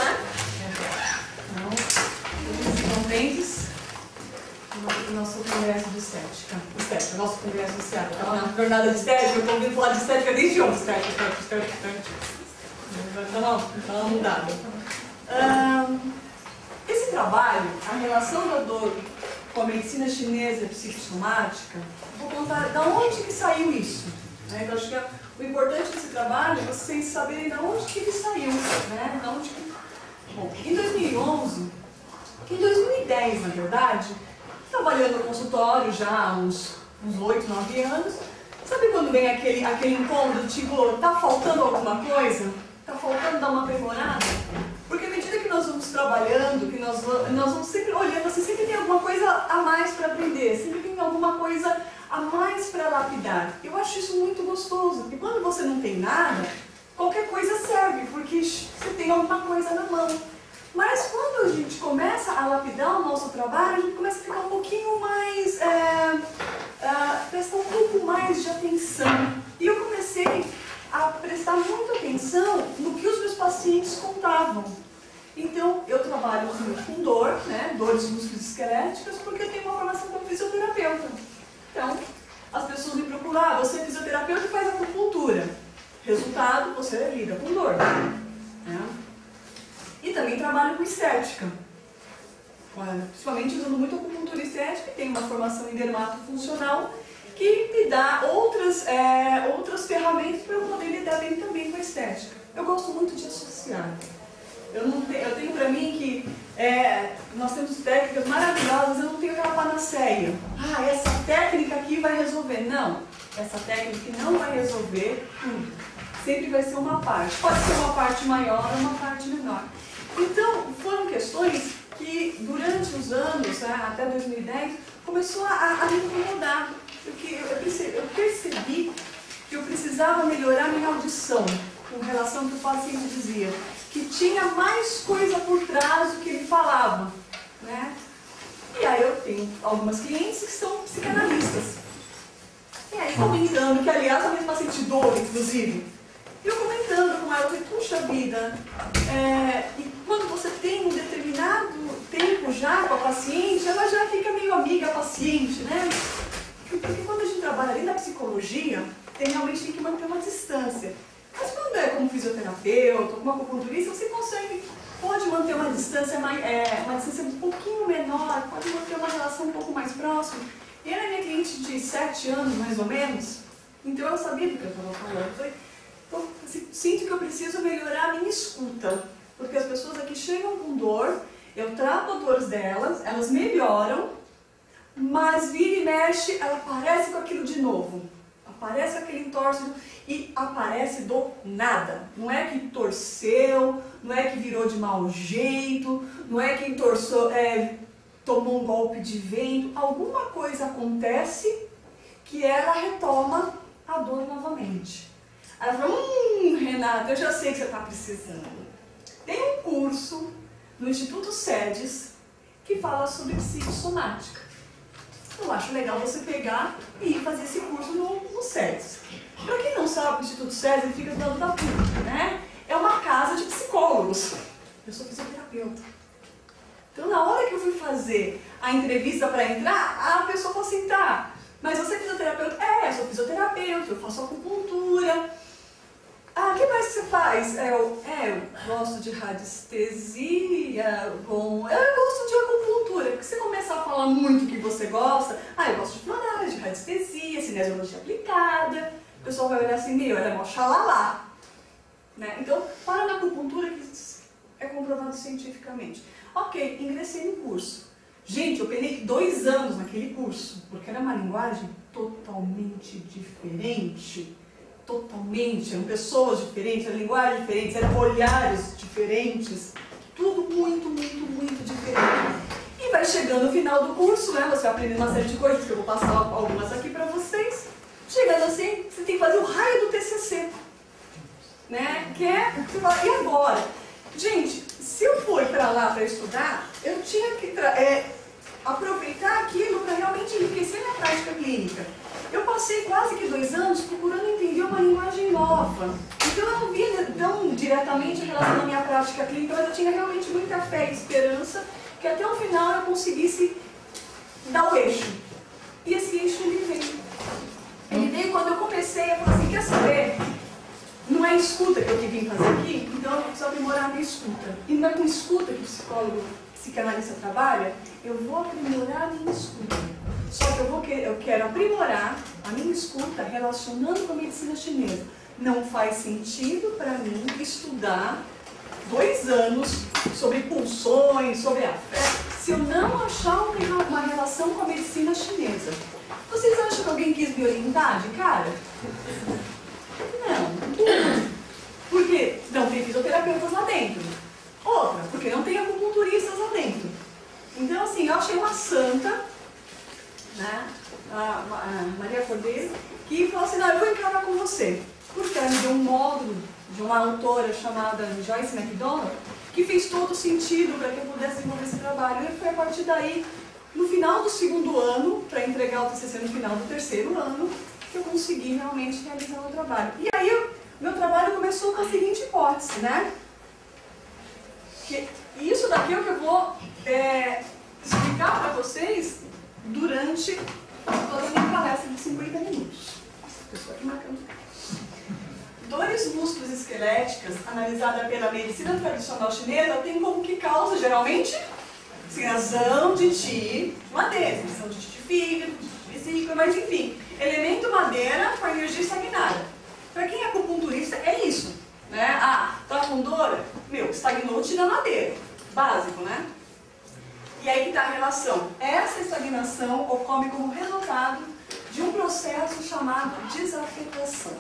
né? Então, todos contentes no nosso congresso de estética. Nosso congresso de estética. Estava na jornada de estética, eu estou ouvindo falar de estética desde ontem. Estética. Está uma mudada. Esse trabalho, a relação da dor com a medicina chinesa psicossomática, vou contar de onde que saiu isso. Né? Eu acho que o importante desse trabalho é vocês saberem de onde que ele saiu. Né? De onde que... Bom, em 2011, em 2010, na verdade, trabalhando no consultório já há uns 8, 9 anos, sabe quando vem aquele incômodo, tipo, tá faltando alguma coisa? Tá faltando dar uma aprimorada? Porque à medida que nós vamos trabalhando, que nós vamos sempre olhando, assim, sempre tem alguma coisa a mais para aprender, sempre tem alguma coisa a mais para lapidar. Eu acho isso muito gostoso, porque quando você não tem nada, qualquer coisa serve, porque você tem alguma coisa na mão. Mas quando a gente começa a lapidar o nosso trabalho, a gente começa a ficar um pouquinho mais, prestar um pouco mais de atenção. E eu comecei a prestar muita atenção no que os meus pacientes contavam. Então, eu trabalho muito com dor, né, dores musculoesqueléticas, porque eu tenho uma formação como fisioterapeuta. Então, as pessoas me procuram, você é fisioterapeuta e faz acupuntura. Resultado, você lida com dor. Né? E também trabalho com estética. Principalmente usando muito acupuntura estética, e tenho uma formação em dermatofuncional, que me dá outras ferramentas para eu poder lidar bem também com a estética. Eu gosto muito de associar. Eu tenho para mim que nós temos técnicas maravilhosas, eu não tenho aquela panaceia. Essa técnica aqui vai resolver. Não, essa técnica não vai resolver tudo. Sempre vai ser uma parte. Pode ser uma parte maior ou uma parte menor. Então, foram questões que durante os anos, até 2010, começou a me incomodar. Porque eu percebi que eu precisava melhorar minha audição com relação ao que o paciente dizia, que tinha mais coisa por trás do que ele falava. Né? E aí eu tenho algumas clientes que são psicanalistas. E aí comentando, que aliás a minha paciente dor, inclusive, eu comentando com ela, eu falei, puxa vida, e quando você tem um determinado tempo já com a paciente, ela já fica meio amiga paciente, né? Porque quando a gente trabalha ali na psicologia, realmente tem que manter uma distância. Mas quando é como fisioterapeuta, como acupunturista, você pode manter uma distância um pouquinho menor, pode manter uma relação um pouco mais próxima. E ela é minha cliente de 7 anos, mais ou menos, então eu sabia do que eu estava falando. Eu falei, sinto que eu preciso melhorar a minha escuta, porque as pessoas aqui chegam com dor, eu trato as dores delas, elas melhoram, mas vira e mexe, ela aparece com aquilo de novo. Aparece aquele entorse e aparece do nada. Não é que torceu, não é que virou de mau jeito, não é que entorçou, tomou um golpe de vento. Alguma coisa acontece que ela retoma a dor novamente. Aí ela fala, Renata, eu já sei que você está precisando. Tem um curso no Instituto SEDES que fala sobre psicossomática. Eu acho legal você pegar e ir fazer esse curso no SEDES. Para quem não sabe, o Instituto SEDES ele fica do lado da PUC, né? É uma casa de psicólogos. Eu sou fisioterapeuta. Então, na hora que eu fui fazer a entrevista para entrar, a pessoa falou assim, tá, mas você é fisioterapeuta? Eu sou fisioterapeuta, eu faço acupuntura. O que mais que você faz? Eu gosto de radiestesia, eu gosto de acupuntura. Porque você começar a falar muito o que você gosta, eu gosto de florais, de radiestesia, cinesiologia aplicada. O pessoal vai olhar assim, ela é mó xalalá. Né? Então, para na acupuntura, que é comprovado cientificamente. Ok, ingressei no curso. Gente, eu penei 2 anos naquele curso, porque era uma linguagem totalmente diferente. Totalmente, eram pessoas diferentes, eram linguagens diferentes, eram olhares diferentes, tudo muito, muito, muito diferente. E vai chegando no final do curso, né, você vai aprendendo uma série de coisas, que eu vou passar algumas aqui para vocês. Chegando assim, você tem que fazer o raio do TCC, né, que é, você fala, e agora? Gente, se eu for para lá para estudar, eu tinha que aproveitar aquilo para realmente enriquecer minha prática clínica. eu passei quase que 2 anos procurando entender uma linguagem nova. Então eu não via tão diretamente a relação da minha prática clínica, mas eu tinha realmente muita fé e esperança que até o final eu conseguisse dar o eixo. E esse eixo ele veio. Ele veio quando eu comecei a falar assim, quer saber? Não é escuta que eu vim fazer aqui, então eu preciso aprimorar a minha escuta. E não é com escuta que o psicólogo, psicanalista trabalha, eu vou aprimorar a minha escuta. Só que eu quero aprimorar a minha escuta relacionando com a medicina chinesa. Não faz sentido para mim estudar 2 anos sobre pulsões, sobre a fé, se eu não achar uma relação com a medicina chinesa. Vocês acham que alguém quis me orientar de cara? Não. Porque não tem fisioterapeutas lá dentro. Outra, porque não tem acupunturistas lá dentro. Então, assim, eu achei uma santa, né, a Maria Cordeiro, que falou assim, não, eu vou encarar com você. Porque ela me deu um módulo de uma autora chamada Joyce McDonald, que fez todo sentido para que eu pudesse desenvolver esse trabalho. E foi a partir daí, no final do 2º ano, para entregar o TCC no final do 3º ano, que eu consegui realmente realizar o trabalho. E aí, meu trabalho começou com a seguinte hipótese, né? Que isso daqui é o que eu vou explicar para vocês durante toda a minha palestra de 50 minutos. Eu estou aqui marcando. Dores musculoesqueléticas, analisada pela medicina tradicional chinesa, tem como que causa, geralmente, razão de Qi, madeira, razão de Qi de fígado, de vesícula, mas enfim, elemento madeira com energia estagnada. Para quem é acupunturista, é isso, né? Ah, tá com dor? Meu, estagnou, tira madeira. Básico, né? E aí que está a relação. Essa estagnação ocorre como resultado de um processo chamado desafetação.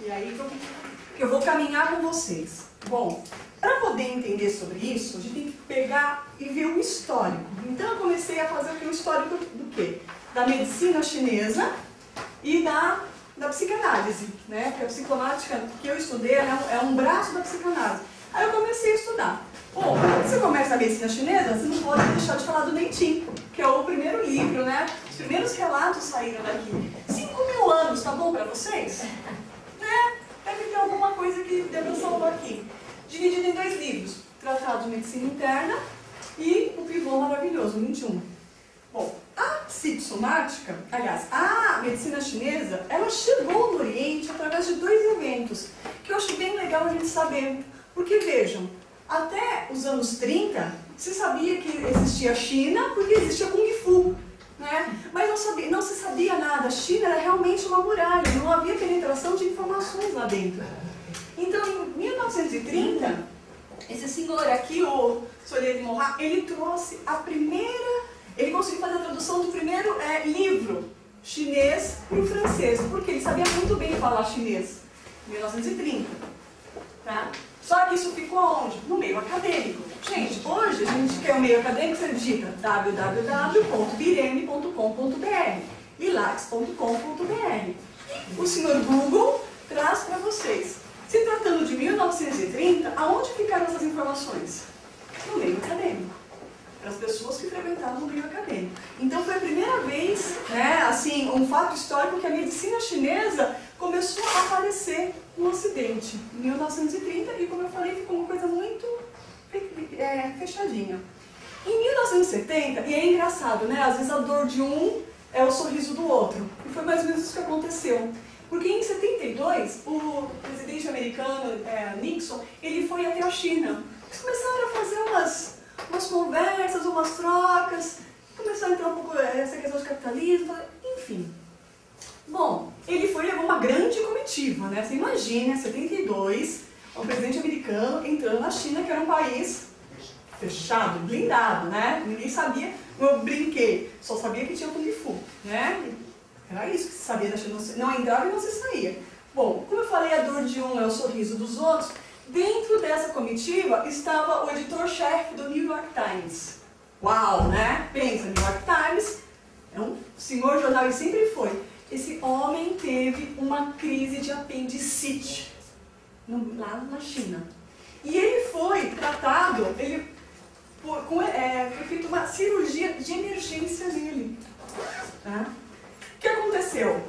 E aí que eu vou caminhar com vocês. Bom, para poder entender sobre isso, a gente tem que pegar e ver o histórico. Então eu comecei a fazer o histórico do quê? Da medicina chinesa e da psicanálise, né? Porque a psicomática que eu estudei é um braço da psicanálise. Aí eu comecei a estudar. Bom, quando você começa a medicina chinesa, você não pode deixar de falar do Meityin, que é o primeiro livro, né? Os primeiros relatos saíram daqui. 5.000 anos, tá bom para vocês? Né? Deve ter alguma coisa que deva salvar aqui. Dividido em 2 livros, Tratado de Medicina Interna e o pivô maravilhoso, 21. Bom, a psicossomática, aliás, a medicina chinesa, ela chegou no Oriente através de 2 eventos, que eu acho bem legal a gente saber. Porque, vejam, até os anos 30, se sabia que existia a China porque existia Kung Fu, né? Mas não se sabia nada. A China era realmente uma muralha, não havia penetração de informações lá dentro. Então, em 1930, esse senhor aqui, o Soler de Morat, ele trouxe a primeira, ele conseguiu fazer a tradução do primeiro livro chinês para o francês, porque ele sabia muito bem falar chinês, em 1930. Tá? Só que isso ficou onde? No meio acadêmico. Gente, hoje a gente quer o meio acadêmico, você digita www.bireme.com.br e lax.com.br. O senhor Google traz para vocês. Se tratando de 1930, aonde ficaram essas informações? No meio acadêmico. Para as pessoas que frequentavam o meio acadêmico. Então foi a primeira vez, né, assim, um fato histórico que a medicina chinesa começou a aparecer no Ocidente, em 1930, e como eu falei, ficou uma coisa muito fechadinha. Em 1970, e é engraçado, né, às vezes a dor de um é o sorriso do outro, e foi mais ou menos isso que aconteceu. Porque em 72, o presidente americano, Nixon, ele foi até a China. Eles começaram a fazer umas conversas, umas trocas, começaram a entrar um pouco essa questão de capitalismo, enfim. Bom, ele levou uma grande comitiva, né? Você imagina, em 72, o presidente americano entrando na China, que era um país fechado, blindado, né? Ninguém sabia, eu brinquei, só sabia que tinha Kung Fu, né? Era isso que se sabia da China, não entrava e não se saía. Bom, como eu falei, a dor de um é o sorriso dos outros. Dentro dessa comitiva estava o editor-chefe do New York Times. Uau, né? Pensa, New York Times é um senhor jornal e sempre foi. Esse homem teve uma crise de apendicite lá na China. E ele foi tratado, foi feita uma cirurgia de emergência nele. Tá? O que aconteceu?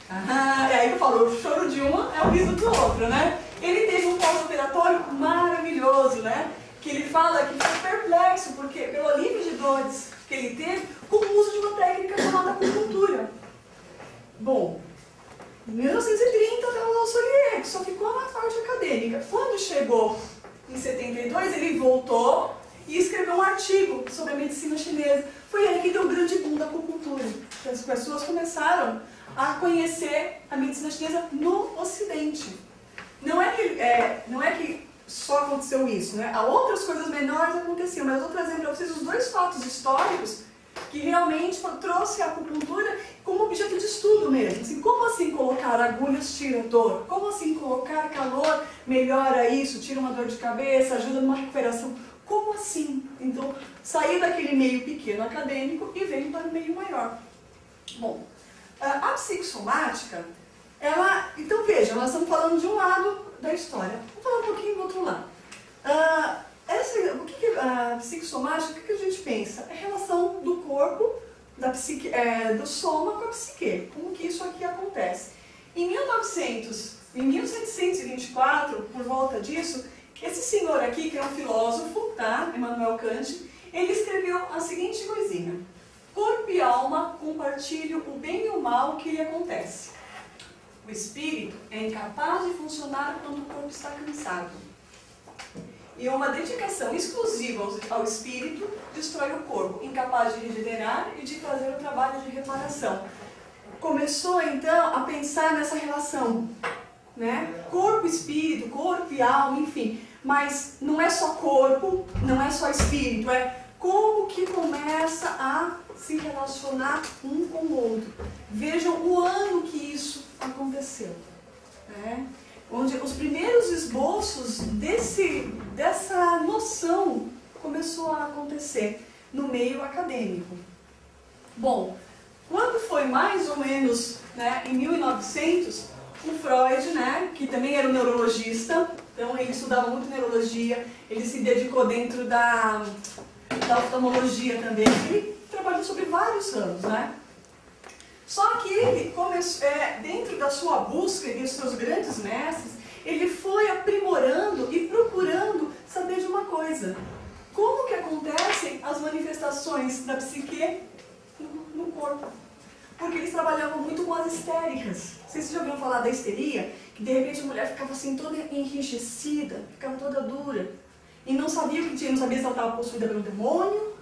E aí eu falo, o choro de uma é o riso do outro, né? Ele teve um pós-operatório maravilhoso, né? Que ele fala que foi perplexo, porque pelo alívio de dores que ele teve, com o uso de uma técnica chamada acupuntura. Bom, em 1930 estava o Sorier, que só ficou na parte acadêmica. Quando chegou em 72, ele voltou e escreveu um artigo sobre a medicina chinesa. Foi aí que deu o grande boom da acupuntura. As pessoas começaram a conhecer a medicina chinesa no Ocidente. Não é que só aconteceu isso, né? Há outras coisas menores aconteciam, mas eu estou trazendo para vocês os dois fatos históricos que realmente trouxe a acupuntura como objeto de estudo mesmo. Assim, como assim colocar agulhas tira dor? Como assim colocar calor melhora isso, tira uma dor de cabeça, ajuda numa recuperação? Como assim? Então, sair daquele meio pequeno acadêmico e veio para o meio maior. Bom, a psicossomática, então veja, nós estamos falando de um lado da história. Vamos falar um pouquinho do outro lado. O que é a psicossomática? O que a gente pensa? É a relação do corpo, do soma com a psique. Como que isso aqui acontece? Em 1724, por volta disso, esse senhor aqui, que é um filósofo, tá? Immanuel Kant, ele escreveu a seguinte coisinha: corpo e alma compartilham o bem e o mal que lhe acontece. O espírito é incapaz de funcionar quando o corpo está cansado. E uma dedicação exclusiva ao espírito destrói o corpo, incapaz de regenerar e de fazer o trabalho de reparação. Começou então a pensar nessa relação, né? Corpo, espírito, corpo e alma, enfim. Mas não é só corpo, não é só espírito, é como que começa a se relacionar um com o outro. Vejam o ano que isso aconteceu, né? Onde os primeiros esboços dessa noção começou a acontecer no meio acadêmico. Bom, quando foi mais ou menos, né, em 1900, o Freud, né, que também era um neurologista, então ele estudava muito neurologia, ele se dedicou dentro da oftalmologia também, ele trabalhou sobre vários anos, né? Só que ele dentro da sua busca e dos seus grandes mestres, ele foi aprimorando e procurando saber de uma coisa: como que acontecem as manifestações da psique no corpo? Porque eles trabalhavam muito com as histéricas. Vocês já ouviram falar da histeria? Que de repente a mulher ficava assim toda enrijecida, ficava toda dura. E não sabia o que tinha, não sabia se ela estava possuída pelo demônio,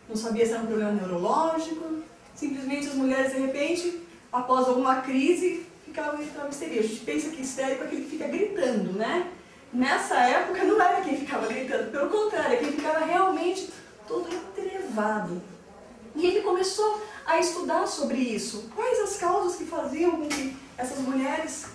não sabia se era um problema neurológico. Simplesmente as mulheres, de repente, após alguma crise, ficavam em histeria. A gente pensa que histérico é aquele que fica gritando, né? Nessa época não era quem ficava gritando, pelo contrário, é quem ficava realmente todo entrevado. E ele começou a estudar sobre isso. Quais as causas que faziam com que essas mulheres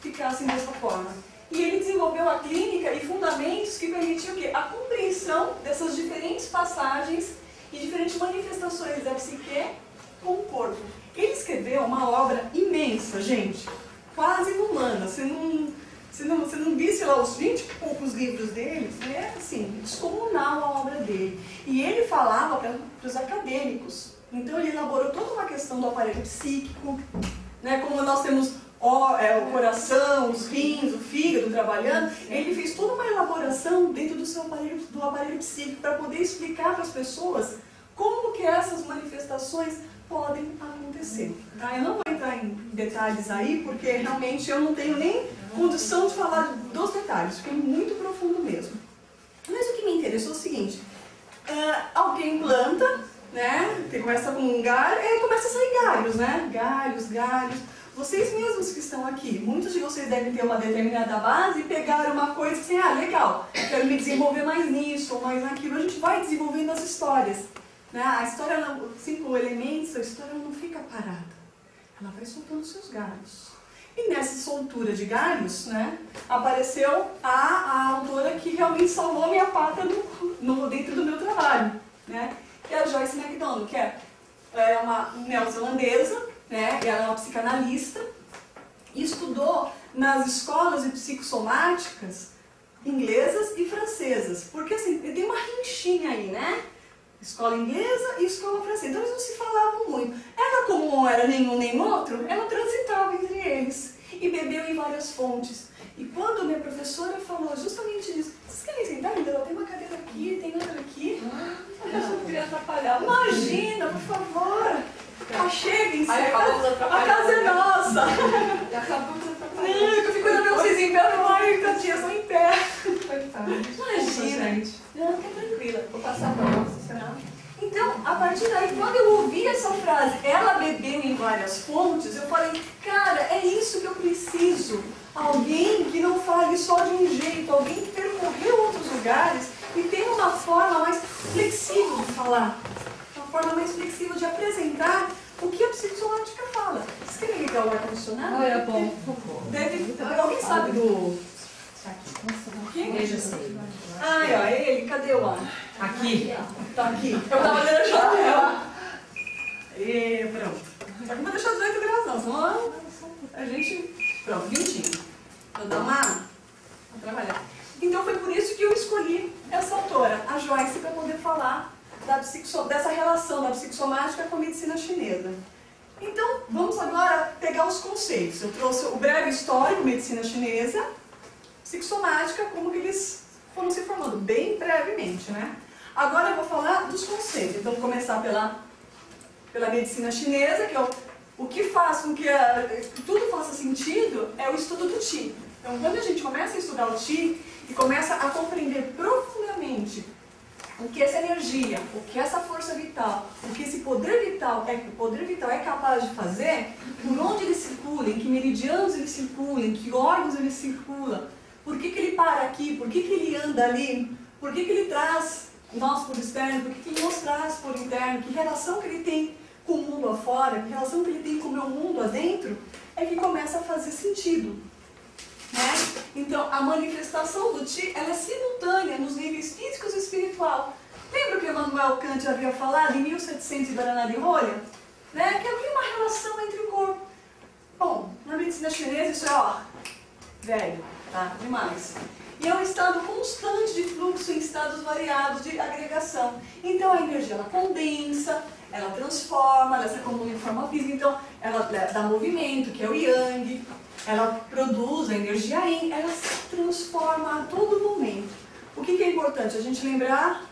ficassem dessa forma? E ele desenvolveu a clínica e fundamentos que permitiam o quê? A compreensão dessas diferentes passagens e diferentes manifestações da psique com o corpo. Ele escreveu uma obra imensa, gente, quase inumana. Se não visse lá os 20 e poucos livros dele, é assim, descomunal a obra dele. E ele falava para os acadêmicos. Então ele elaborou toda uma questão do aparelho psíquico, né, como nós temos o coração, os rins, o fígado trabalhando, ele fez toda uma elaboração dentro do aparelho psíquico para poder explicar para as pessoas como que essas manifestações podem acontecer. Tá? Eu não vou entrar em detalhes aí, porque realmente eu não tenho nem condição de falar dos detalhes, porque é muito profundo mesmo. Mas o que me interessou é o seguinte: alguém planta, né, que começa com um galho, e começa a sair galhos, né? Galhos. Vocês mesmos que estão aqui, muitos de vocês devem ter uma determinada base e pegaram uma coisa assim, legal, quero me desenvolver mais nisso ou mais naquilo. A gente vai desenvolvendo as histórias. Né? A história, os 5 elementos, a história não fica parada. Ela vai soltando seus galhos. E nessa soltura de galhos, né, apareceu a autora que realmente salvou a minha pátria dentro do meu trabalho, né? Que é a Joyce MacDonald, que é uma neozelandesa, né? Ela é uma psicanalista e estudou nas escolas de psicossomáticas inglesas e francesas. Porque assim, tem uma rinchinha aí, né? escola inglesa e escola francesa. Então eles não se falavam muito. Ela, como não era nenhum nem outro, ela transitava entre eles e bebeu em várias fontes. E quando minha professora falou justamente isso, vocês querem sentar? Ainda tem uma cadeira aqui, tem outra aqui. Eu não queria atrapalhar. Imagina, por favor. Acheguem-se. A casa é nossa. Já acabamos de atrapalhar. Eu fico olhando vocês em pé, ai, tadinha, são em pé. Coitada. Imagina. Gente. Não, fica tranquila. Vou passar para você, senão. Então, a partir daí, quando eu ouvi essa frase, ela bebeu em várias fontes, eu falei, cara, é isso que eu preciso. Alguém que não fale só de um jeito, alguém que percorreu outros lugares e tem uma forma mais flexível de falar, uma forma mais flexível de apresentar o que a psicossomática fala. Vocês querem ligar o ar-condicionado? Olha, bom, por favor. Alguém sabe do... Veja assim. Ai, ó, ele, cadê o ar? Aqui. Tá aqui. Eu tava olhando a janela. E pronto. Só que não vou deixar 18 graus não, senão a gente... Pronto, 20. Vou dar uma... Vou trabalhar. Então foi por isso que eu escolhi essa autora, a Joyce, para poder falar dessa relação da psicossomática com a medicina chinesa. Então, vamos agora pegar os conceitos. Eu trouxe o breve histórico, medicina chinesa, psicossomática, como que eles foram se formando, bem brevemente, né? Agora eu vou falar dos conceitos. Então, vou começar pela medicina chinesa, que é o que faz com que tudo faça sentido, é o estudo do Qi. Então, quando a gente começa a estudar o Qi e começa a compreender profundamente o que essa energia, o que essa força vital, o que esse poder vital é capaz de fazer, por onde ele circula, em que meridianos ele circula, em que órgãos ele circula, por que ele para aqui, por que ele anda ali, por que ele traz nós por externo, por que ele nos traz por interno, que relação que ele tem com o mundo afora, que relação que ele tem com o meu mundo adentro, é que começa a fazer sentido. Né? Então, a manifestação do Qi, ela é simultânea nos níveis físicos e espiritual. Lembra que Immanuel Kant havia falado em 1700 de Baraná de Rolha? Né? Que havia uma relação entre o corpo. Bom, na medicina chinesa isso é, ó, velho, tá? Demais. E é um estado constante de fluxo em estados variados de agregação. Então, a energia, ela condensa, ela transforma, ela se acumula em forma física, então ela dá movimento, que é o Yang, ela produz a energia Yin, ela se transforma a todo momento. O que é importante? A gente lembrar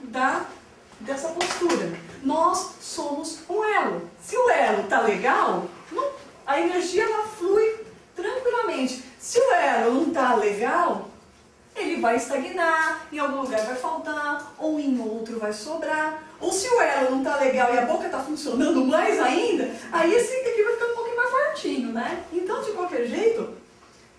dessa postura. Nós somos um elo. Se o elo está legal, a energia ela flui tranquilamente. Se o elo não está legal, ele vai estagnar, em algum lugar vai faltar, ou em outro vai sobrar. Ou se o elo não está legal e a boca está funcionando mais ainda, aí esse aqui vai ficando um pouquinho mais fortinho, né? Então, de qualquer jeito,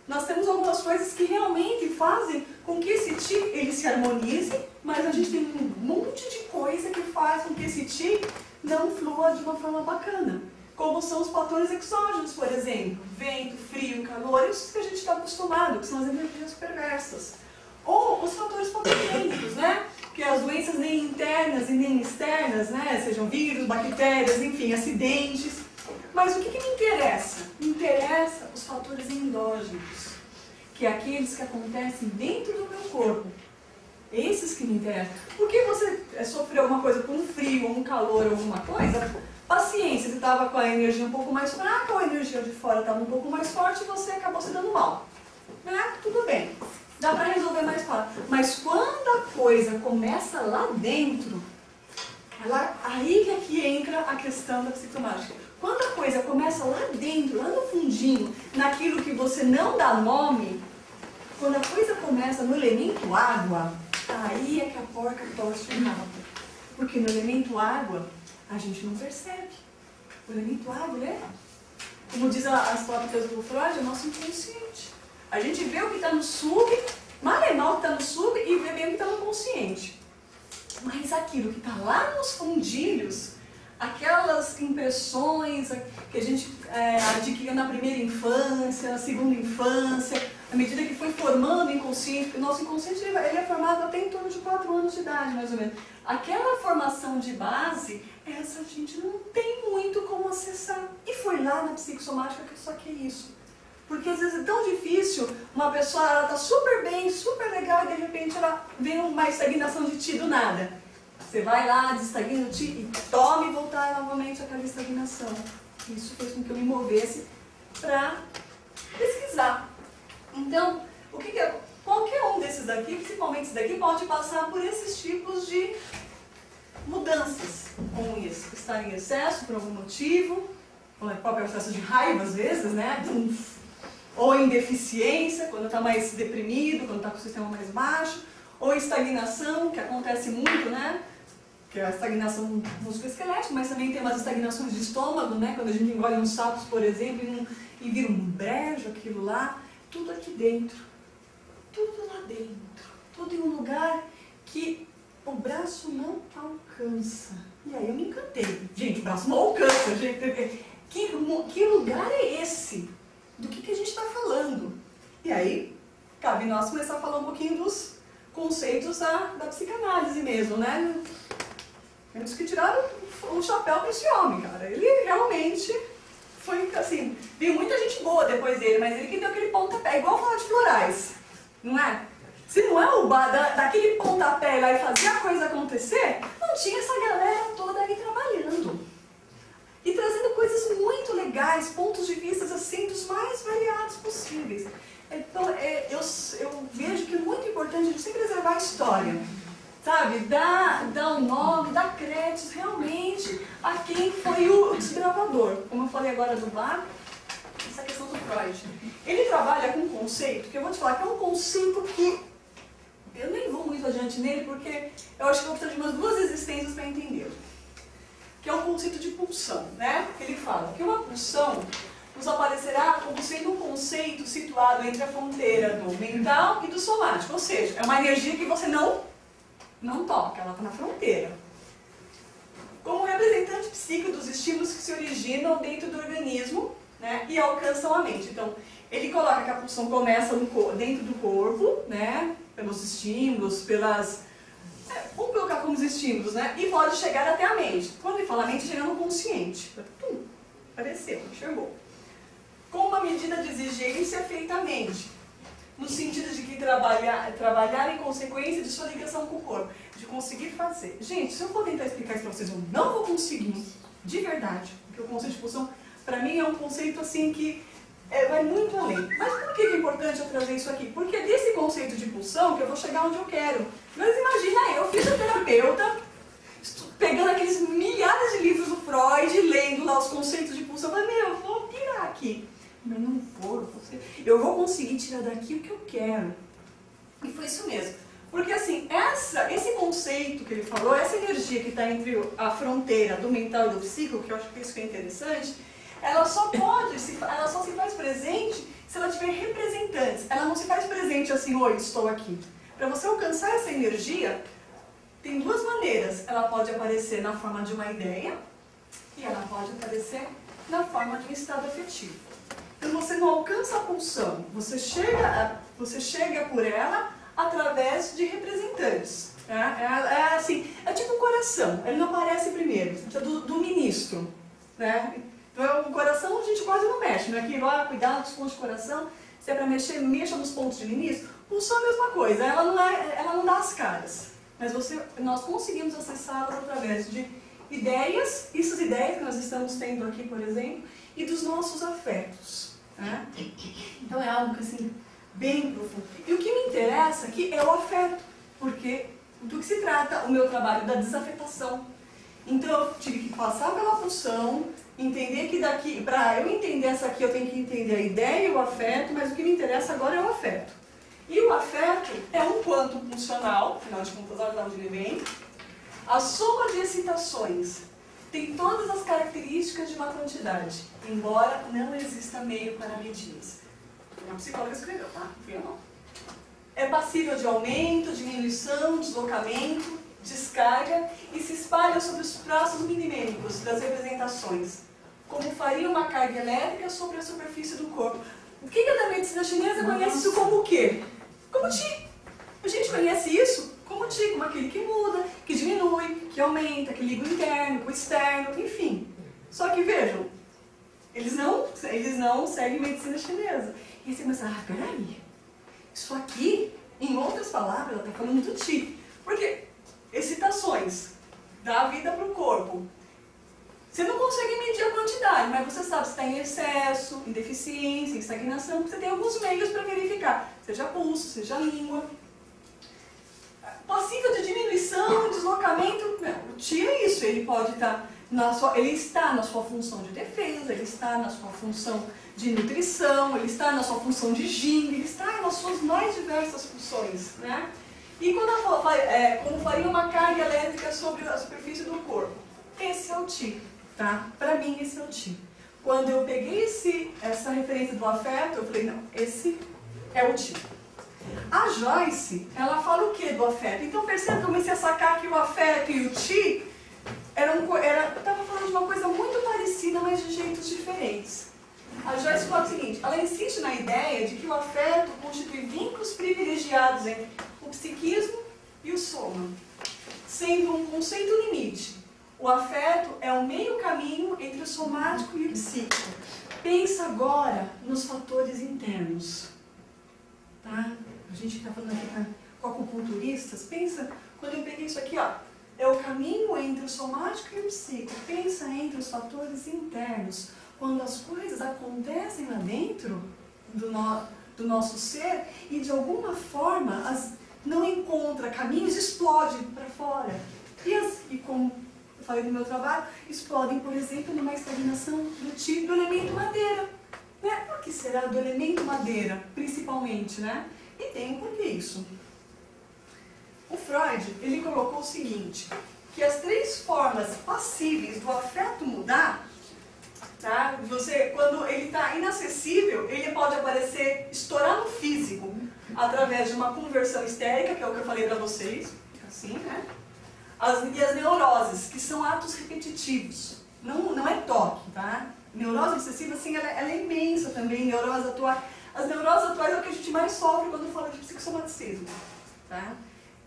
nós temos algumas coisas que realmente fazem com que esse Qi ele se harmonize, mas a gente tem um monte de coisa que faz com que esse Qi não flua de uma forma bacana. Como são os fatores exógenos, por exemplo, vento, frio, calor, isso que a gente está acostumado, que são as energias perversas. Ou os fatores patogênicos, né? Que as doenças nem internas e nem externas, né? Sejam vírus, bactérias, enfim, acidentes. Mas o que me interessa? Me interessa os fatores endógenos, que é aqueles que acontecem dentro do meu corpo. Esses que me interessam. Por que você sofreu alguma coisa com um frio, um calor, alguma coisa? Paciência, você estava com a energia um pouco mais fraca, ou a energia de fora estava um pouco mais forte e você acabou se dando mal. Né? Tudo bem. Dá para resolver mais fácil. Mas quando a coisa começa lá dentro, aí é que entra a questão da psicossomática. Quando a coisa começa lá dentro, lá no fundinho, naquilo que você não dá nome, quando a coisa começa no elemento água, aí é que a porca torce o rabo. Porque no elemento água, a gente não percebe. O elemento água, né? Como diz as tópicas do Freud, é o nosso inconsciente. A gente vê o que está no sub, mal é mal o que está no sub e vê bem o que está no consciente. Mas aquilo que está lá nos fundilhos, aquelas impressões que a gente adquiriu na primeira infância, na segunda infância, à medida que foi formando o inconsciente, porque o nosso inconsciente ele é formado até em torno de 4 anos de idade, mais ou menos. Aquela formação de base, essa a gente não tem muito como acessar. E foi lá na psicossomática que eu saquei isso. Porque às vezes é tão difícil, uma pessoa ela está super bem, super legal, e de repente ela vem uma estagnação de Qi do nada. Você vai lá, desestagna o ti e tome e voltar novamente àquela estagnação. Isso fez com que eu me movesse para pesquisar. Então, o que é? Qualquer um desses daqui, principalmente esse daqui, pode passar por esses tipos de mudanças com isso. Estar em excesso por algum motivo, ou é próprio excesso de raiva às vezes, né? Ou em deficiência, quando está mais deprimido, quando está com o sistema mais baixo, ou estagnação, que acontece muito, né? Que é a estagnação musculoesquelética, mas também tem umas estagnações de estômago, né? Quando a gente engole uns sapos, por exemplo, e vira um brejo, aquilo lá, tudo aqui dentro. Tudo lá dentro. Tudo em um lugar que o braço não alcança. E aí eu me encantei. Gente, o braço não alcança, gente. Que lugar é esse? Do que a gente está falando? E aí, cabe nós começar a falar um pouquinho dos conceitos da psicanálise mesmo, né? Temos que tirar o chapéu para esse homem, cara. Ele realmente foi, assim, viu muita gente boa depois dele, mas ele que deu aquele pontapé, igual falar de florais, não é? Se não é o daquele pontapé lá e fazer a coisa acontecer, não tinha essa galera toda aí trabalhando. E trazendo coisas muito legais, pontos de vista assim, dos mais variados possíveis. Então, eu vejo que é muito importante a gente sempre preservar a história. Sabe? Dar um nome, dar créditos realmente a quem foi o desbravador. Como eu falei agora do Bach, essa questão do Freud. Ele trabalha com um conceito, que eu vou te falar que é um conceito que eu nem vou muito adiante nele, porque eu acho que eu vou precisar de umas 2 existências para entendê-lo. Que é o conceito de pulsão, né? Ele fala que uma pulsão nos aparecerá como sendo um conceito situado entre a fronteira do mental e do somático. Ou seja, é uma energia que você não toca, ela está na fronteira. Como representante psíquico dos estímulos que se originam dentro do organismo, né, e alcançam a mente. Então, ele coloca que a pulsão começa dentro do corpo, né, pelos estímulos, vamos colocar como os estímulos, né, e pode chegar até a mente. Quando ele fala mente, chega no consciente. Apareceu, enxergou. Com uma medida de exigência feita à mente. No sentido de que trabalhar em consequência de sua ligação com o corpo, de conseguir fazer. Gente, se eu for tentar explicar isso para vocês, eu não vou conseguir, de verdade, porque o conceito de pulsão, para mim, é um conceito assim que vai muito além. Mas por que é importante eu trazer isso aqui? Porque é desse conceito de pulsão que eu vou chegar onde eu quero. Mas imagina eu, fisioterapeuta, pegando aqueles milhares de livros do Freud, lendo lá os conceitos de pulsão, mas eu vou pirar aqui. Mas não vou, eu vou conseguir tirar daqui o que eu quero. E foi isso mesmo. Porque assim, esse conceito que ele falou, essa energia que está entre a fronteira do mental e do psíquico, que eu acho que isso que é interessante, ela só se faz presente se ela tiver representantes. Ela não se faz presente assim, oi, estou aqui. Para você alcançar essa energia, tem 2 maneiras. Ela pode aparecer na forma de uma ideia e ela pode aparecer na forma de um estado afetivo. Então você não alcança a pulsão, você chega por ela através de representantes. É tipo o coração, ele não aparece primeiro, precisa do ministro. Né? Então o coração a gente quase não mexe, não é que cuidado dos pontos de coração, se é para mexer, mexa nos pontos de ministro. Pulsão é a mesma coisa, ela não dá as caras, mas nós conseguimos acessá-las através de ideias, essas ideias que nós estamos tendo aqui, por exemplo, e dos nossos afetos. Né? Então é algo assim, bem profundo. E o que me interessa aqui é o afeto, porque do que se trata o meu trabalho da desafetação. Então eu tive que passar pela pulsão, entender que daqui, para eu entender essa aqui, eu tenho que entender a ideia e o afeto, mas o que me interessa agora é o afeto. E o afeto é um quanto funcional, afinal de contas, olha de onde ele vem. A soma de excitações tem todas as características de uma quantidade, embora não exista meio para medi-las. Uma psicóloga escreveu, tá? Fui eu não. É passível de aumento, diminuição, deslocamento, descarga e se espalha sobre os traços minimêmicos das representações, como faria uma carga elétrica sobre a superfície do corpo. O que a medicina chinesa conhece isso como o quê? Como Qi. A gente conhece isso como Qi, como aquele que muda, que diminui, que aumenta, que liga o interno com o externo, enfim. Só que vejam, eles não seguem medicina chinesa. E você pensa, peraí, isso aqui, em outras palavras, ela está falando do Qi. Porque excitações dá vida para o corpo. Você não consegue medir a quantidade, mas você sabe se está em excesso, em deficiência, em estagnação, você tem alguns meios para verificar, seja pulso, seja língua. Passível de diminuição, deslocamento, o TI é isso, ele pode estar ele está na sua função de defesa, ele está na sua função de nutrição, ele está na sua função de ginga, ele está nas suas mais diversas funções, né? E como faria uma carga elétrica sobre a superfície do corpo, esse é o TI, tá? Para mim esse é o TI. Quando eu peguei essa referência do afeto, eu falei, não, esse é o TI. A Joyce, ela fala o que do afeto? Então percebe que eu comecei a sacar que o afeto e o TI estava falando de uma coisa muito parecida, mas de jeitos diferentes. A Joyce fala o seguinte, ela insiste na ideia de que o afeto constitui vínculos privilegiados entre o psiquismo e o soma, sendo um conceito limite. O afeto é o meio caminho entre o somático e o psíquico. Pensa agora nos fatores internos. Tá? A gente está falando aqui com acupunturistas, pensa, quando eu peguei isso aqui, ó, é o caminho entre o somático e o psíquico. Pensa entre os fatores internos. Quando as coisas acontecem lá dentro do nosso ser e de alguma forma não encontra caminhos, explode para fora. E como eu falei no meu trabalho, explodem, por exemplo, numa estagnação do tipo do elemento madeira. Né? Por que será do elemento madeira, principalmente, né? E tem um porquê isso. O Freud, ele colocou o seguinte, que as 3 formas passíveis do afeto mudar, tá? Quando ele está inacessível, ele pode aparecer, estourar no físico, através de uma conversão histérica, que é o que eu falei para vocês, assim, né? E as neuroses, que são atos repetitivos, não é toque, tá? Neurose obsessiva, assim, ela é imensa também, neurose atual. As neuroses atuais é o que a gente mais sofre quando fala de psicossomaticismo, tá?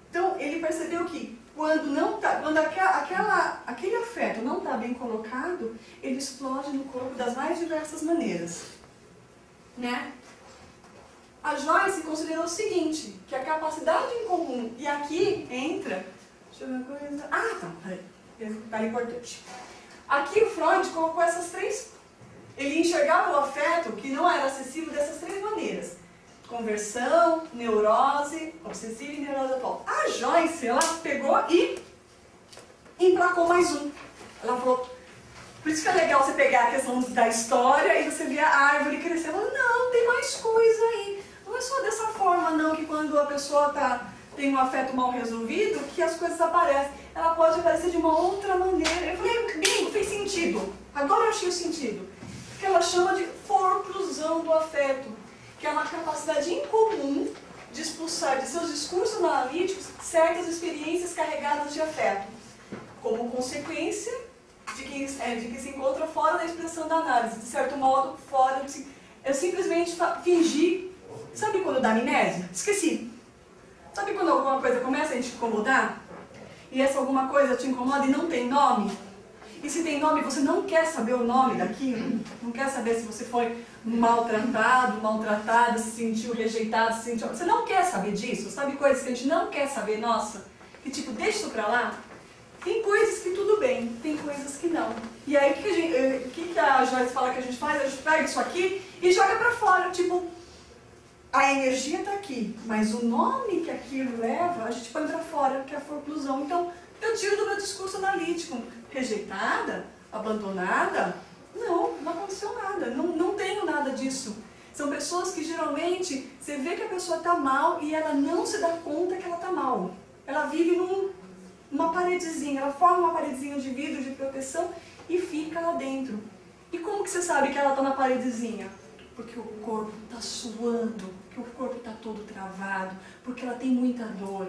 Então, ele percebeu que quando aquele afeto não está bem colocado, ele explode no corpo das mais diversas maneiras, né? A Joyce considerou o seguinte, que a capacidade em comum, e aqui entra, deixa eu ver uma coisa, tá importante. Aqui o Freud colocou essas 3, ele enxergava o afeto que não era acessível dessas 3 maneiras. Conversão, neurose obsessiva e neurose atual. A Joyce, ela pegou e emplacou mais um. Ela falou, por isso que é legal você pegar a questão da história e você ver a árvore crescer. Ela falou, não, tem mais coisa aí. Não é só dessa forma não, que quando a pessoa tem um afeto mal resolvido, que as coisas aparecem. Ela pode aparecer de uma outra maneira. Eu falei, bingo, fez sentido. Agora eu achei o sentido. Que ela chama de forclusão do afeto, que é uma capacidade incomum de expulsar de seus discursos analíticos certas experiências carregadas de afeto, como consequência de que se encontra fora da expressão da análise, de certo modo, fora de... Eu simplesmente fingi, sabe quando dá amnésia? Esqueci. Sabe quando alguma coisa começa a te incomodar? E essa alguma coisa te incomoda e não tem nome? E se tem nome, você não quer saber o nome daquilo? Não quer saber se você foi maltratado, maltratada, se sentiu rejeitado, se sentiu... Você não quer saber disso? Sabe coisas que a gente não quer saber? Nossa, que tipo, deixa isso pra lá? Tem coisas que tudo bem, tem coisas que não. E aí, o que a Joyce fala que a gente faz? A gente pega isso aqui e joga pra fora, tipo... A energia está aqui, mas o nome que aquilo leva, a gente põe para fora, que é a forclusão. Então, eu tiro do meu discurso analítico. Rejeitada? Abandonada? Não aconteceu nada. Não tenho nada disso. São pessoas que geralmente, você vê que a pessoa está mal e ela não se dá conta que ela está mal. Ela vive numa paredezinha, ela forma uma paredezinha de vidro, de proteção e fica lá dentro. E como que você sabe que ela está na paredezinha? Porque o corpo está suando, porque o corpo está todo travado, porque ela tem muita dor,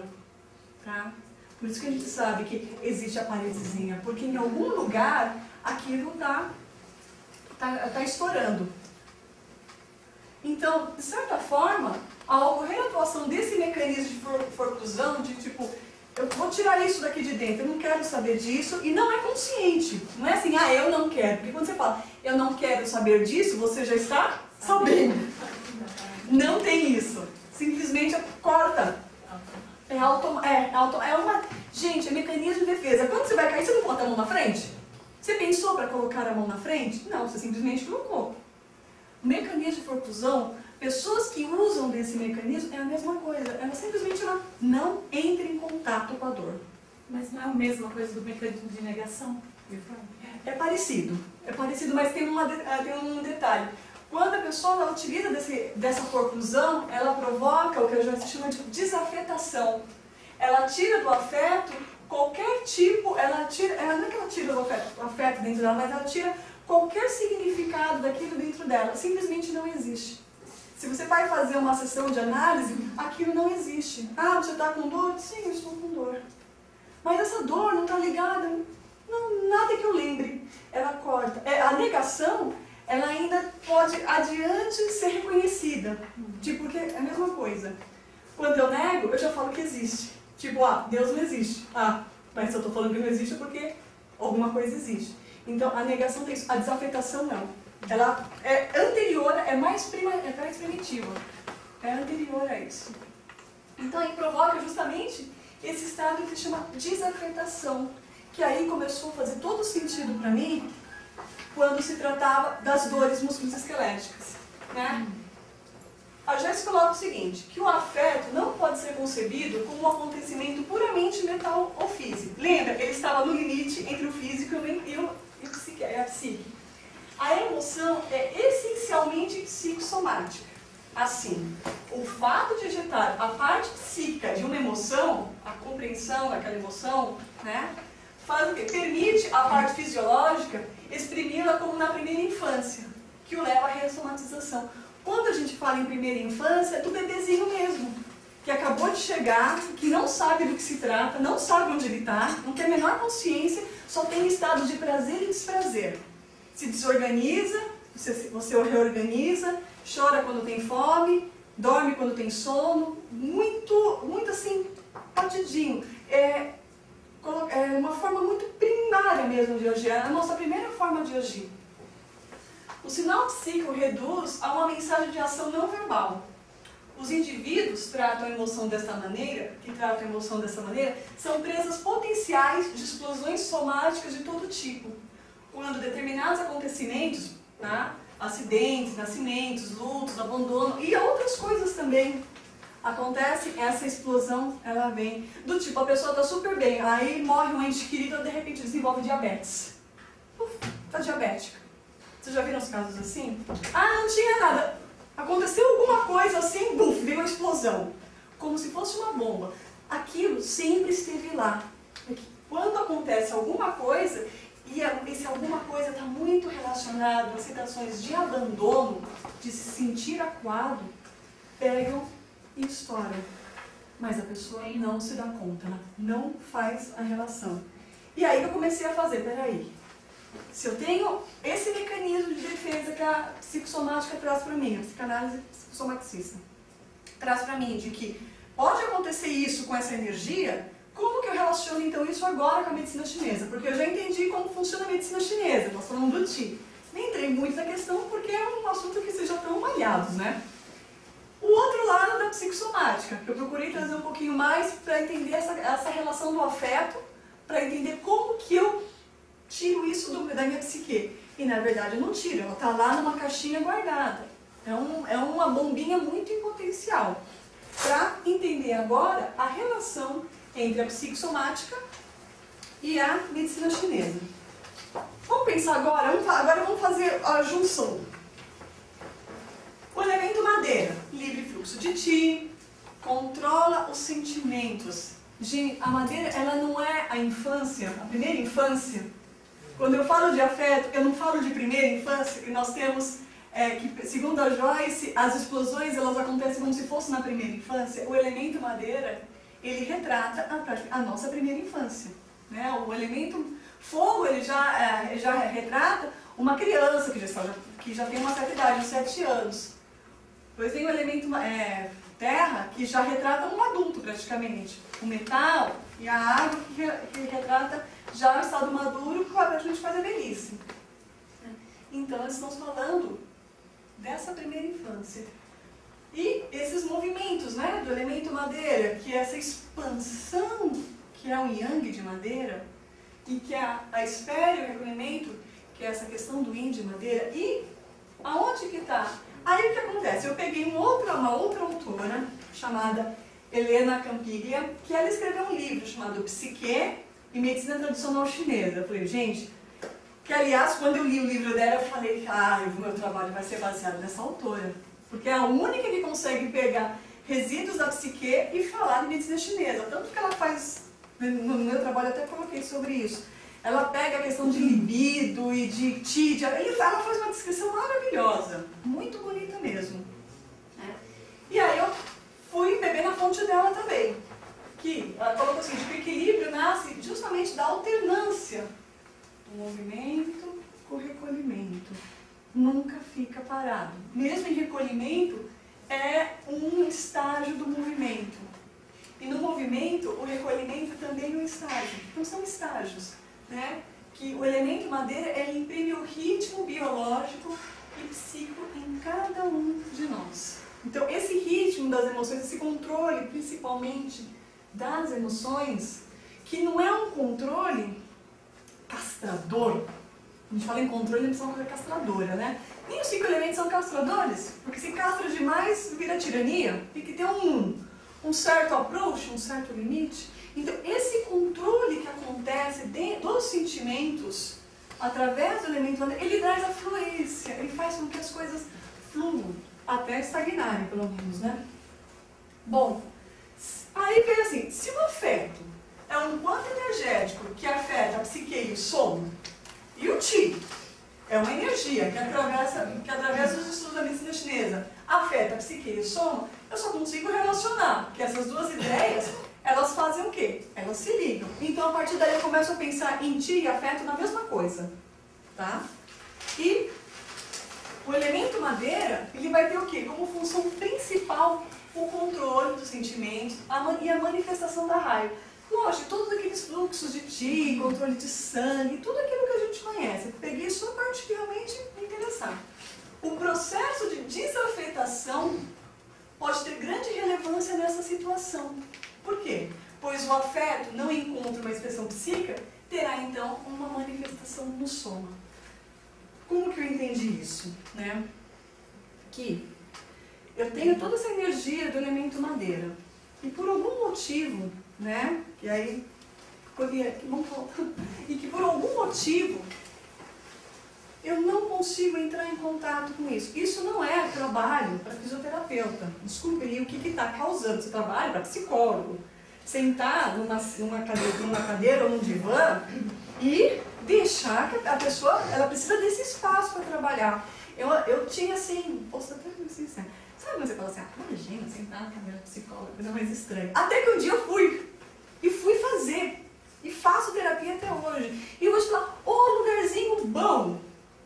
tá? Por isso que a gente sabe que existe a paredezinha, porque em algum lugar aquilo tá estourando. Então, de certa forma, ao ocorrer a atuação desse mecanismo de forclusão, de tipo, eu vou tirar isso daqui de dentro, eu não quero saber disso, e não é consciente, não é assim, eu não quero, porque quando você fala, eu não quero saber disso, você já está sabendo. Não tem isso. Simplesmente corta. Gente, é mecanismo de defesa. Quando você vai cair, na frente? Você pensou para colocar a mão na frente? Não, você simplesmente colocou. O mecanismo de percussão, pessoas que usam desse mecanismo, é a mesma coisa. Ela simplesmente não entra em contato com a dor. Mas não é a mesma coisa do mecanismo de negação? É parecido, mas tem um detalhe. Quando a pessoa ela utiliza dessa percussão, ela provoca o que a gente chama de desafetação. Ela tira do afeto qualquer tipo, não é que ela tira do afeto dentro dela, mas ela tira qualquer significado daquilo dentro dela. Simplesmente não existe. Se você vai fazer uma sessão de análise, aquilo não existe. Ah, você está com dor? Sim, eu estou com dor. Mas essa dor não está ligada? Não, nada que eu lembre. Ela corta. A negação, ela ainda pode adiante ser reconhecida. Tipo, porque é a mesma coisa. Quando eu nego, eu já falo que existe. Tipo, Deus não existe. Mas se eu estou falando que não existe é porque alguma coisa existe. Então, a negação tem isso. A desafetação não. Ela é anterior, é mais primitiva. É anterior a isso. Então, aí provoca justamente esse estado que se chama desafetação. Que aí começou a fazer todo sentido para mim quando se tratava das dores musculoesqueléticas, né? A Jéssica coloca o seguinte, que o afeto não pode ser concebido como um acontecimento puramente mental ou físico. Lembra? Ele estava no limite entre o físico e a psique. A emoção é essencialmente psicossomática. Assim, o fato de ejetar a parte psíquica de uma emoção, a compreensão daquela emoção, né, faz o quê? Permite a parte fisiológica exprimi-la como na primeira infância, que o leva à ressomatização. Quando a gente fala em primeira infância, é do bebezinho mesmo, que acabou de chegar, que não sabe do que se trata, não sabe onde ele está, não tem a menor consciência, só tem estado de prazer e desprazer. Se desorganiza, você o reorganiza, chora quando tem fome, dorme quando tem sono, muito assim, partidinho. É uma forma muito primária mesmo de agir, é a nossa primeira forma de agir. O sinal psíquico reduz a uma mensagem de ação não verbal. Os indivíduos tratam a emoção dessa maneira, são presas potenciais de explosões somáticas de todo tipo. Quando determinados acontecimentos, tá? Acidentes, nascimentos, lutos, abandono e outras coisas também acontece, essa explosão, ela vem do tipo, a pessoa está super bem, aí morre um ente querido, de repente desenvolve diabetes. Está diabética. Vocês já viram os casos assim? Não tinha nada. Aconteceu alguma coisa assim, buf, veio uma explosão. Como se fosse uma bomba. Aquilo sempre esteve lá. Quando acontece alguma coisa, e esse alguma coisa está muito relacionado a situações de abandono, de se sentir acuado, pegam e estouram. Mas a pessoa não se dá conta, não faz a relação. E aí eu comecei a fazer, peraí, se eu tenho esse mecanismo de defesa que a psicossomática traz para mim, a psicanálise psicossomaticista, traz para mim de que pode acontecer isso com essa energia, como que eu relaciono então isso agora com a medicina chinesa? Porque eu já entendi como funciona a medicina chinesa, nós falamos do Qi. Nem entrei muito na questão porque é um assunto que vocês já estão malhados, né? O outro lado da psicossomática, que eu procurei trazer um pouquinho mais para entender essa relação do afeto, para entender como que eu tiro isso da minha psique. E na verdade eu não tiro, ela está lá numa caixinha guardada. É uma bombinha muito em potencial. Para entender agora a relação entre a psicossomática e a medicina chinesa. Vamos pensar agora vamos fazer a junção. O elemento madeira, livre fluxo de Qi, controla os sentimentos. Gente, a madeira, ela não é a infância, a primeira infância. Quando eu falo de afeto, eu não falo de primeira infância, que nós temos, que segundo a Joyce, as explosões elas acontecem como se fosse na primeira infância. O elemento madeira, ele retrata a nossa primeira infância. Né? O elemento fogo, ele já retrata uma criança que já tem uma certa idade, uns 7 anos. Depois tem o elemento terra, que já retrata um adulto praticamente. O metal e a água, que retrata já o estado maduro, que a gente faz a velhice. Então, nós estamos falando dessa primeira infância. E esses movimentos, né, do elemento madeira, que é essa expansão, que é o yang de madeira, e que a esfera e o recolhimento, que é essa questão do yin de madeira, e aonde que está? Aí o que acontece? Eu peguei uma outra autora, chamada Helena Campiglia, que ela escreveu um livro chamado Psique e Medicina Tradicional Chinesa. Eu falei, gente, que aliás, quando eu li o livro dela, eu falei, o meu trabalho vai ser baseado nessa autora, porque é a única que consegue pegar resíduos da psique e falar de medicina chinesa. Tanto que ela faz, no meu trabalho eu até coloquei sobre isso, ela pega a questão de libido e de qi, ela faz uma descrição maravilhosa, muito bonita mesmo. E aí eu fui beber na fonte dela também, que ela colocou assim, que o equilíbrio nasce justamente da alternância do movimento com o recolhimento. Nunca fica parado. Mesmo em recolhimento, é um estágio do movimento. E no movimento, o recolhimento também é um estágio. Então são estágios, né? Que o elemento madeira, ele imprime o ritmo biológico e psíquico em cada um de nós. Então esse ritmo das emoções, esse controle principalmente das emoções, que não é um controle castrador. A gente fala em controle, não precisa uma coisa castradora, né? Nem os 5 elementos são castradores, porque se castra demais, vira tirania. Tem que ter um certo approach, um certo limite. Então, esse controle que acontece dos sentimentos, através do elemento madeira, ele traz a fluência, ele faz com que as coisas fluam, até estagnarem, pelo menos, né? Bom, aí veio assim, se o afeto é um quanto energético que afeta a psique e o soma, e o Qi é uma energia que através dos estudos da medicina chinesa afeta a psique e o soma, eu só consigo relacionar que essas duas ideias, elas fazem o quê? Elas se ligam. Então, a partir daí, eu começo a pensar em Qi e afeto na mesma coisa. Tá? E o elemento madeira, ele vai ter o quê? Como função principal o controle dos sentimentos e a manifestação da raiva. Lógico, todos aqueles fluxos de Qi, controle de sangue, tudo aquilo que a gente conhece. Eu peguei só a parte que realmente me interessava. O processo de desafetação pode ter grande relevância nessa situação. Por quê? Pois o afeto não encontra uma expressão psíquica, terá então uma manifestação no soma. Como que eu entendi isso? Né? Que eu tenho toda essa energia do elemento madeira. E por algum motivo, né? E aí, e que por algum motivo eu não consigo entrar em contato com isso. Isso não é trabalho para fisioterapeuta. Descobrir o que está causando esse trabalho para psicólogo. Sentar numa cadeira ou num divã e deixar que a pessoa, ela precisa desse espaço para trabalhar. Eu tinha assim, posso até dizer sincero, sabe quando você fala assim, imagina sentar na cadeira psicóloga, coisa mais estranha. Até que um dia eu fui fazer, e faço terapia até hoje. E eu vou te falar, lugarzinho bom,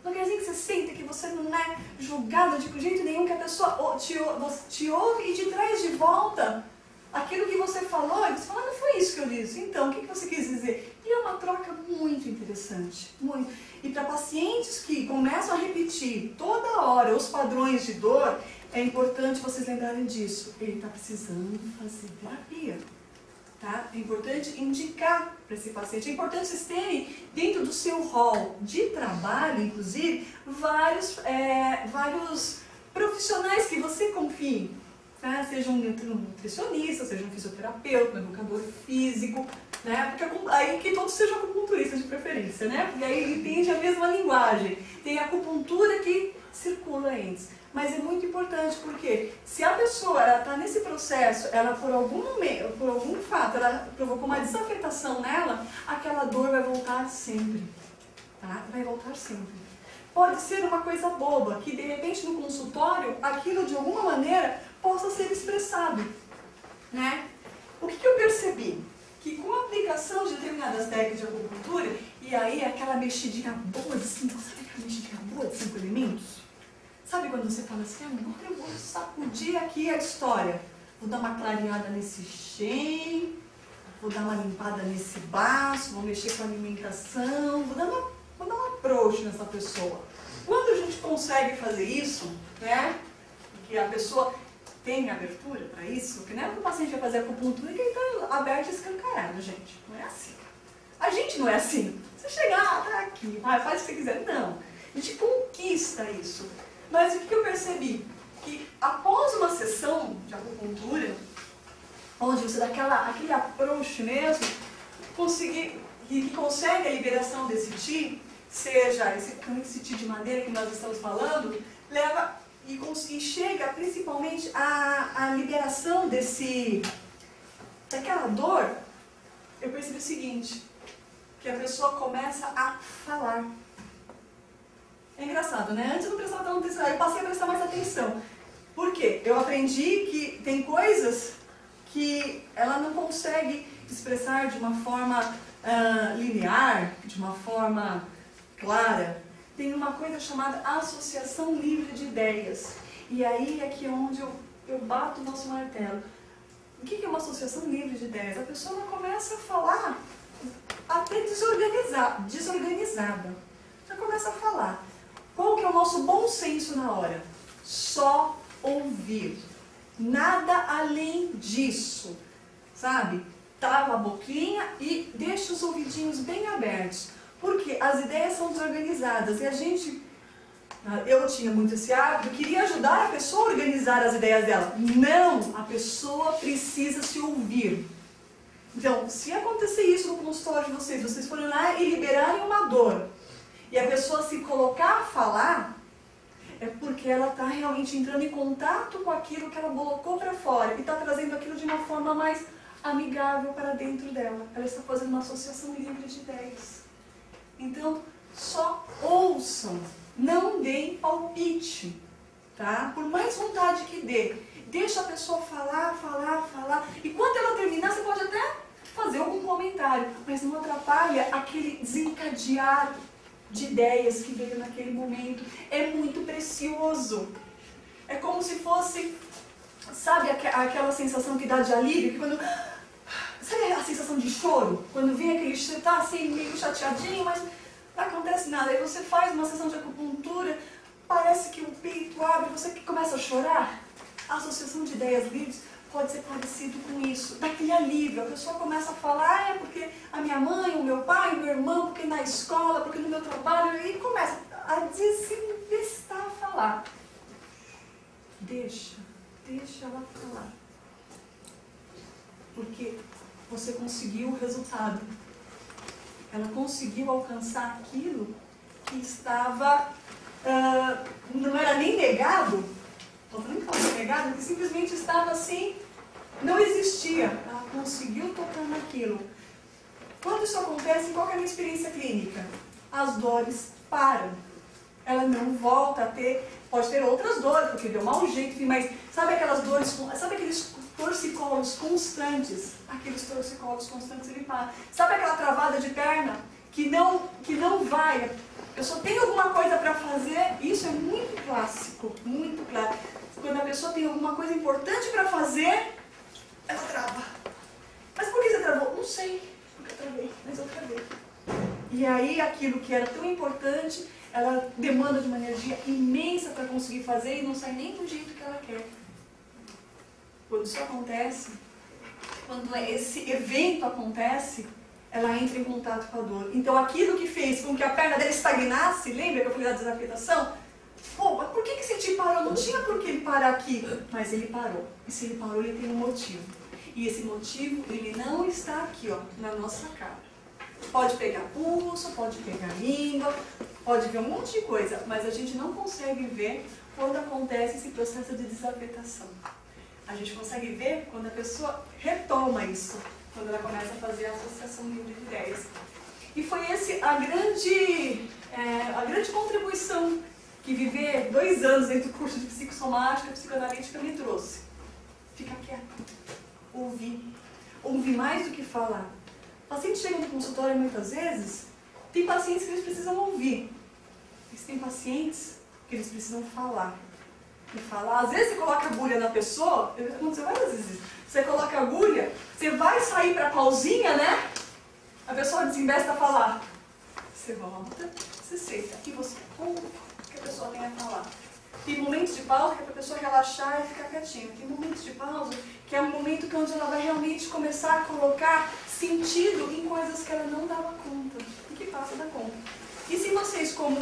lugarzinho que você senta, que você não é julgado de jeito nenhum, que a pessoa te ouve e te traz de volta aquilo que você falou, e você fala, não foi isso que eu disse, então, o que você quis dizer? E é uma troca muito interessante, muito. E para pacientes que começam a repetir toda hora os padrões de dor, é importante vocês lembrarem disso. Ele está precisando fazer terapia. Tá? É importante indicar para esse paciente. É importante vocês terem dentro do seu rol de trabalho, inclusive, vários profissionais que você confie. Tá? Seja um nutricionista, seja um fisioterapeuta, um educador físico, né? Porque aí que todos sejam acupunturistas de preferência, né? Porque aí ele entende a mesma linguagem. Tem a acupuntura que circula entre. Mas é muito importante porque se a pessoa está nesse processo, ela por algum fato, ela provocou uma desafetação nela, aquela dor vai voltar sempre. Tá? Vai voltar sempre. Pode ser uma coisa boba, que de repente no consultório, aquilo de alguma maneira possa ser expressado. Né? O que eu percebi? Que com a aplicação de determinadas técnicas de acupuntura, e aí aquela mexidinha boa de 5, sabe aquela mexidinha boa de 5 elementos? Sabe quando você fala assim, agora eu vou sacudir aqui a história. Vou dar uma clareada nesse shen, vou dar uma limpada nesse baço, vou mexer com a alimentação, vou dar um approach nessa pessoa. Quando a gente consegue fazer isso, né, que a pessoa tem abertura para isso, que não é que o paciente vai fazer acupuntura que ele está aberto e escancarado, gente. Não é assim. A gente não é assim. Você chega, tá aqui, faz o que você quiser. Não, a gente conquista isso. Mas o que eu percebi? Que após uma sessão de acupuntura, onde você dá aquele approach mesmo, que consegue a liberação desse Qi, seja esse Qi de madeira que nós estamos falando, leva e chega principalmente à liberação daquela dor. Eu percebi o seguinte, que a pessoa começa a falar. É engraçado, né? Antes eu não prestava tanta atenção, eu passei a prestar mais atenção. Por quê? Eu aprendi que tem coisas que ela não consegue expressar de uma forma linear, de uma forma clara. Tem uma coisa chamada associação livre de ideias. E aí é que é onde eu bato o nosso martelo. O que é uma associação livre de ideias? A pessoa ela começa a falar até desorganizada. Já começa a falar. Qual que é o nosso bom senso na hora? Só ouvir. Nada além disso. Sabe? Trava a boquinha e deixa os ouvidinhos bem abertos. Porque as ideias são desorganizadas e a gente... Eu tinha muito esse hábito, queria ajudar a pessoa a organizar as ideias dela. Não! A pessoa precisa se ouvir. Então, se acontecer isso no consultório de vocês forem lá e liberarem uma dor, e a pessoa se colocar a falar, é porque ela está realmente entrando em contato com aquilo que ela colocou para fora e está trazendo aquilo de uma forma mais amigável para dentro dela. Ela está fazendo uma associação livre de ideias. Então, só ouçam, não deem palpite, tá? Por mais vontade que dê, deixa a pessoa falar. E quando ela terminar, você pode até fazer algum comentário, mas não atrapalha aquele desencadear de ideias que veio naquele momento. É muito precioso. É como se fosse, sabe aquela sensação que dá de alívio, que quando... Sabe a sensação de choro? Quando vem aquele choro, tá assim, meio chateadinho, mas não acontece nada. Aí você faz uma sessão de acupuntura, parece que o peito abre, você começa a chorar. A associação de ideias livres pode ser parecido com isso. Daquele alívio, a pessoa começa a falar, é porque a minha mãe, o meu pai, o meu irmão, porque na escola, porque no meu trabalho, e começa a desinvestar a falar. Deixa ela falar. Porque você conseguiu o resultado. Ela conseguiu alcançar aquilo que estava, não era nem negado, não falando que estava negado, que simplesmente estava assim, não existia. Ela conseguiu tocar naquilo. Quando isso acontece, qual é a minha experiência clínica? As dores param. Ela não volta a ter, pode ter outras dores, porque deu mau jeito, mas sabe aquelas dores, sabe aqueles torcicolos constantes? Aqueles torcicolos constantes ele para. Sabe aquela travada de perna que não vai? Eu só tenho alguma coisa para fazer. Isso é muito clássico, muito claro. Quando a pessoa tem alguma coisa importante para fazer, ela trava. Mas por que você travou? Não sei, porque eu travei, mas eu travei. E aí aquilo que era tão importante, ela demanda de uma energia imensa para conseguir fazer e não sai nem do jeito que ela quer. Quando isso acontece, quando esse evento acontece, ela entra em contato com a dor. Então aquilo que fez com que a perna dele estagnasse, lembra que eu falei da desafetação? Pô, mas por que esse tio parou? Não tinha por que ele parar aqui. Mas ele parou. E se ele parou, ele tem um motivo. E esse motivo, ele não está aqui, ó, na nossa cara. Pode pegar pulso, pode pegar língua, pode ver um monte de coisa, mas a gente não consegue ver quando acontece esse processo de desafetação. A gente consegue ver quando a pessoa retoma isso, quando ela começa a fazer a associação livre de ideias. E foi a grande contribuição que viver 2 anos dentro do curso de psicossomática e psicoanalítica me trouxe. Ficar quieto, ouvir mais do que falar. O paciente chega no consultório muitas vezes, tem pacientes que eles precisam ouvir, mas tem pacientes que eles precisam falar. E falar, às vezes você coloca agulha na pessoa, aconteceu várias vezes, você coloca agulha, você vai sair para a pausinha, né? A pessoa desinvesta a falar. Você volta, você senta e você ouve o que a pessoa tem a falar. Tem momentos de pausa que é para a pessoa relaxar e ficar quietinha. Tem momentos de pausa que é um momento onde ela vai realmente começar a colocar sentido em coisas que ela não dava conta e que passa da conta. E se vocês, como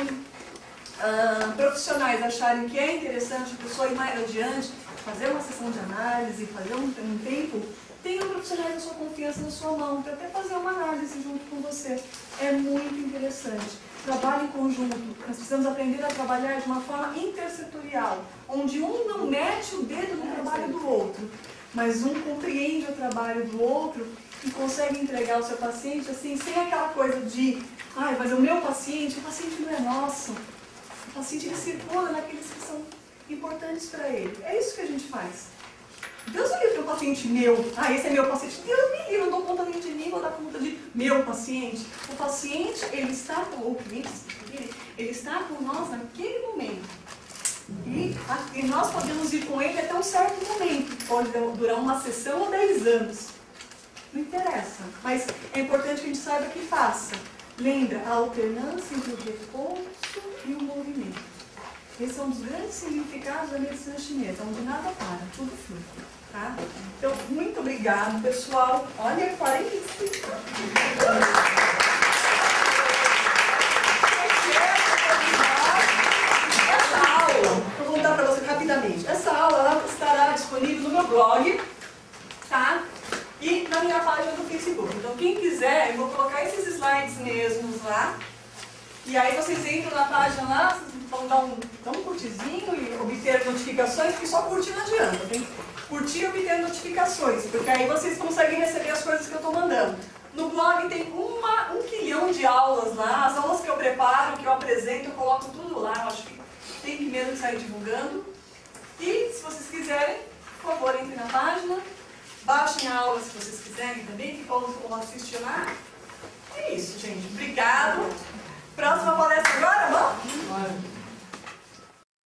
profissionais, acharem que é interessante a pessoa ir mais adiante, fazer uma sessão de análise, fazer um tempo, tenha profissionais da sua confiança na sua mão, para até fazer uma análise junto com você. É muito interessante. Trabalho em conjunto. Nós precisamos aprender a trabalhar de uma forma intersetorial, onde um não mete o dedo no trabalho do outro, mas um compreende o trabalho do outro e consegue entregar ao seu paciente assim, sem aquela coisa de mas o meu paciente, o paciente não é nosso. O paciente ele circula naqueles que são importantes para ele. É isso que a gente faz. Deus me livre um paciente meu. Esse é meu paciente. Deus me livre, eu não dou conta nem de mim, vou dar conta de meu paciente. O paciente, ele está com o cliente, ele está com nós naquele momento. E nós podemos ir com ele até um certo momento. Pode durar uma sessão ou 10 anos. Não interessa. Mas é importante que a gente saiba que faça. Lembra a alternância entre o repouso e o movimento. Esse é um dos grandes significados da medicina chinesa, onde nada para, tudo flui. Tá? Então, muito obrigado, pessoal. Olha, 45. Essa aula, vou contar para você rapidamente. Essa aula ela estará disponível no meu blog, tá? E na minha página do Facebook. Então, quem quiser, eu vou colocar esses slides mesmos lá. E aí vocês entram na página lá, vão dar um curtizinho e obter notificações, porque só curtir não adianta. Tem que curtir e obter notificações, porque aí vocês conseguem receber as coisas que eu estou mandando. No blog tem 1 quilhão de aulas lá, as aulas que eu preparo, que eu apresento, eu coloco tudo lá. Eu acho que tem que mesmo sair divulgando. E se vocês quiserem, por favor, entrem na página. Baixem a aula se vocês quiserem também, que possam assistir lá. É isso, gente. Obrigado. Próxima palestra.